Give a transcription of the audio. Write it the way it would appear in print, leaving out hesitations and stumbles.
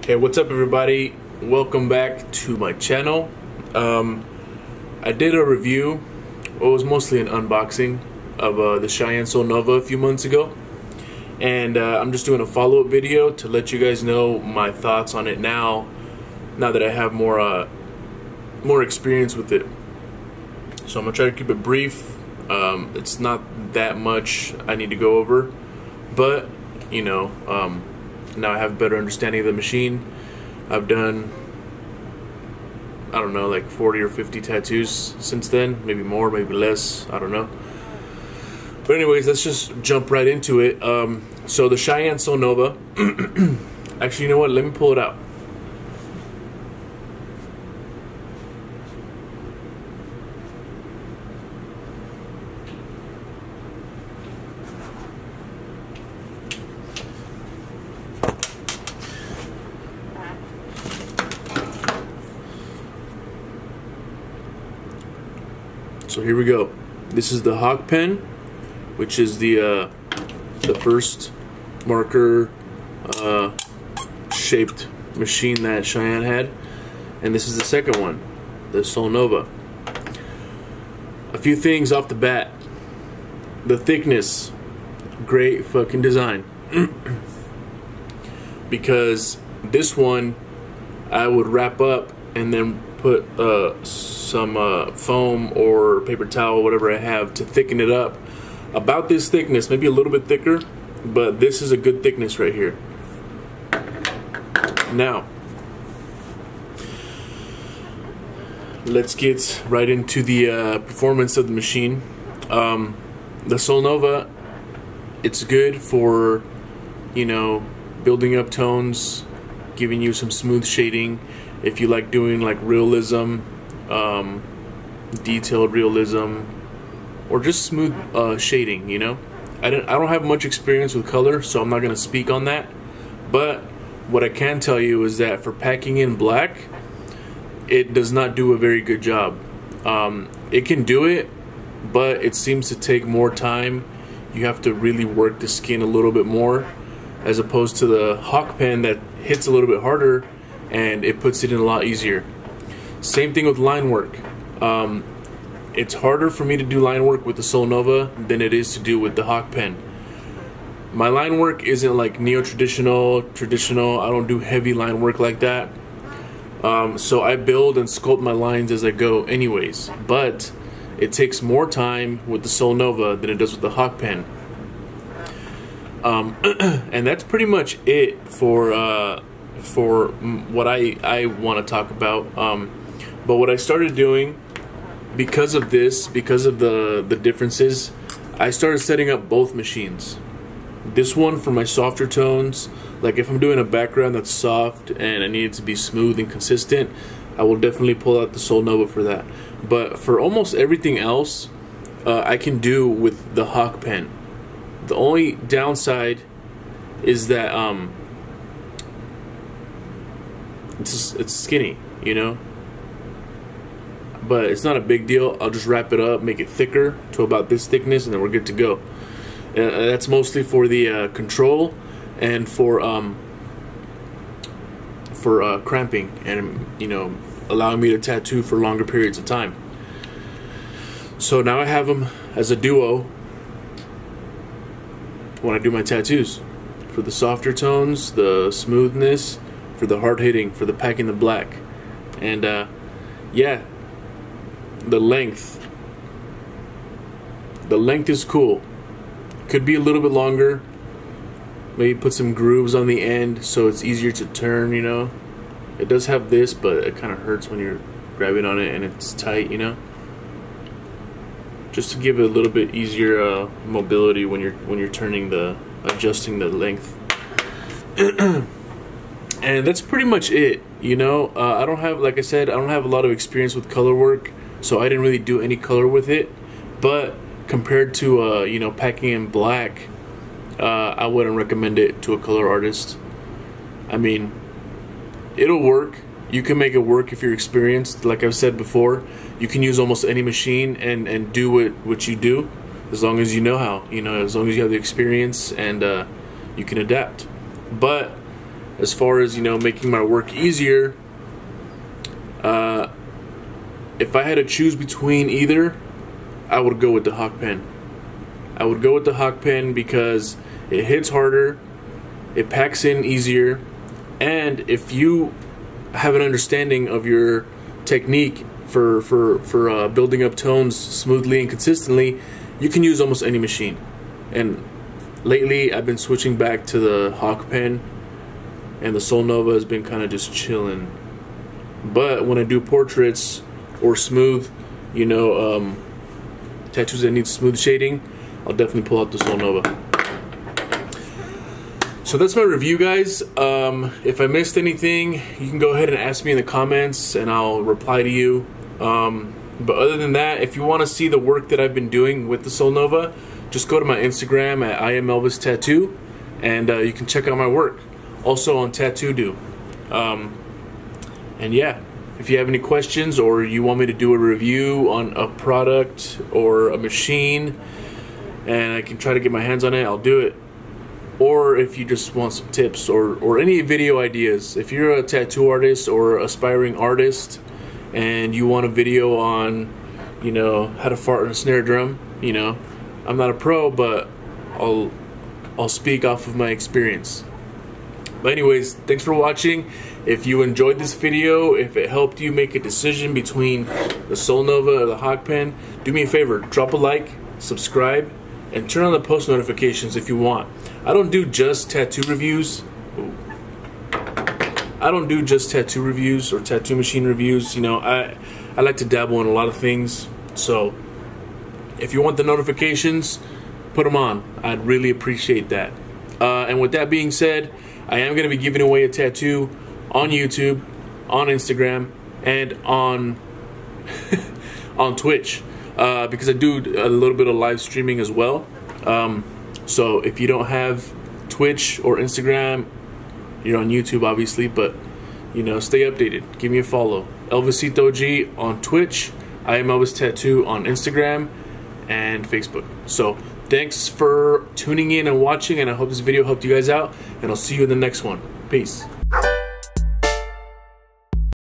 Hey, what's up everybody? Welcome back to my channel. I did a review, it was mostly an unboxing of the Cheyenne Soul Nova a few months ago, and I'm just doing a follow-up video to let you guys know my thoughts on it now that I have more experience with it. So I'm gonna try to keep it brief. It's not that much I need to go over, but you know, now I have a better understanding of the machine. I've done, I don't know, like 40 or 50 tattoos since then, maybe more, maybe less, I don't know. But anyways, let's just jump right into it. So the Cheyenne Soul Nova, actually, you know what, let me pull it out. So here we go. This is the Hawk pen, which is the first marker shaped machine that Cheyenne had, and this is the second one, the Soul Nova. A few things off the bat. The thickness, great fucking design. Because this one I would wrap up and then put some foam or paper towel, whatever I have, to thicken it up. About this thickness, maybe a little bit thicker, but this is a good thickness right here. Now, let's get right into the performance of the machine. The Soul Nova, it's good for, you know, building up tones, giving you some smooth shading. If you like doing like realism, detailed realism, or just smooth shading, you know. I don't have much experience with color, so I'm not going to speak on that. But what I can tell you is that for packing in black, it does not do a very good job. It can do it, but it seems to take more time. You have to really work the skin a little bit more, as opposed to the Hawk pen that hits a little bit harder and it puts it in a lot easier. Same thing with line work. It's harder for me to do line work with the Soul Nova than it is to do with the Hawk pen. My line work isn't like neo-traditional, traditional. I don't do heavy line work like that. So I build and sculpt my lines as I go anyways. But it takes more time with the Soul Nova than it does with the Hawk pen. And that's pretty much it for what I want to talk about. But what I started doing, because of this, because of the differences, I started setting up both machines. This one for my softer tones, like if I'm doing a background that's soft and I need it to be smooth and consistent, I will definitely pull out the Soul Nova for that. But for almost everything else, I can do with the Hawk pen. The only downside is that it's skinny, you know, but it's not a big deal. I'll just wrap it up, make it thicker to about this thickness, and then we're good to go. That's mostly for the control and for cramping and, you know, allowing me to tattoo for longer periods of time. So now I have them as a duo when I do my tattoos, for the softer tones, the smoothness, for the hard hitting, for the packing the black. And yeah, the length is cool. Could be a little bit longer, maybe put some grooves on the end so it's easier to turn, you know. It does have this, but it kind of hurts when you're grabbing on it and it's tight, you know. Just to give it a little bit easier mobility when you're turning adjusting the length. And that's pretty much it, you know. I don't have, like I said, I don't have a lot of experience with color work, so I didn't really do any color with it. But compared to you know, packing in black, I wouldn't recommend it to a color artist. I mean, it'll work. You can make it work if you're experienced. Like I've said before, you can use almost any machine and do what you do, as long as you know how, you know, as long as you have the experience and you can adapt. But as far as, you know, making my work easier, if I had to choose between either, I would go with the Hawk pen. I would go with the Hawk pen because it hits harder, it packs in easier, and if you have an understanding of your technique for building up tones smoothly and consistently, you can use almost any machine. And lately I've been switching back to the Hawk pen, and the Solnova has been kind of just chilling. But when I do portraits or smooth, you know, tattoos that need smooth shading, I'll definitely pull out the Solnova. So that's my review, guys. If I missed anything, you can go ahead and ask me in the comments and I'll reply to you. But other than that, if you want to see the work that I've been doing with the Solnova, just go to my Instagram at IamElvis Tattoo, and you can check out my work. Also on Tattoo Do. And yeah, if you have any questions or you want me to do a review on a product or a machine and I can try to get my hands on it, I'll do it. Or if you just want some tips or any video ideas, if you're a tattoo artist or aspiring artist and you want a video on, you know, how to fart on a snare drum, you know, I'm not a pro, but I'll speak off of my experience. But anyways, thanks for watching. If you enjoyed this video, if it helped you make a decision between the Solnova or the Hawk pen, do me a favor, drop a like, subscribe, and turn on the post notifications if you want. I don't do just tattoo reviews. I don't do just tattoo reviews or tattoo machine reviews. You know, I like to dabble in a lot of things. So if you want the notifications, put them on. I'd really appreciate that. And with that being said, I am going to be giving away a tattoo on YouTube, on Instagram, and on on Twitch, because I do a little bit of live streaming as well. So if you don't have Twitch or Instagram, you're on YouTube obviously, but you know, stay updated. Give me a follow. Elvisito G on Twitch, I Am Elvis Tattoo on Instagram and Facebook. So thanks for tuning in and watching, and I hope this video helped you guys out, and I'll see you in the next one. Peace.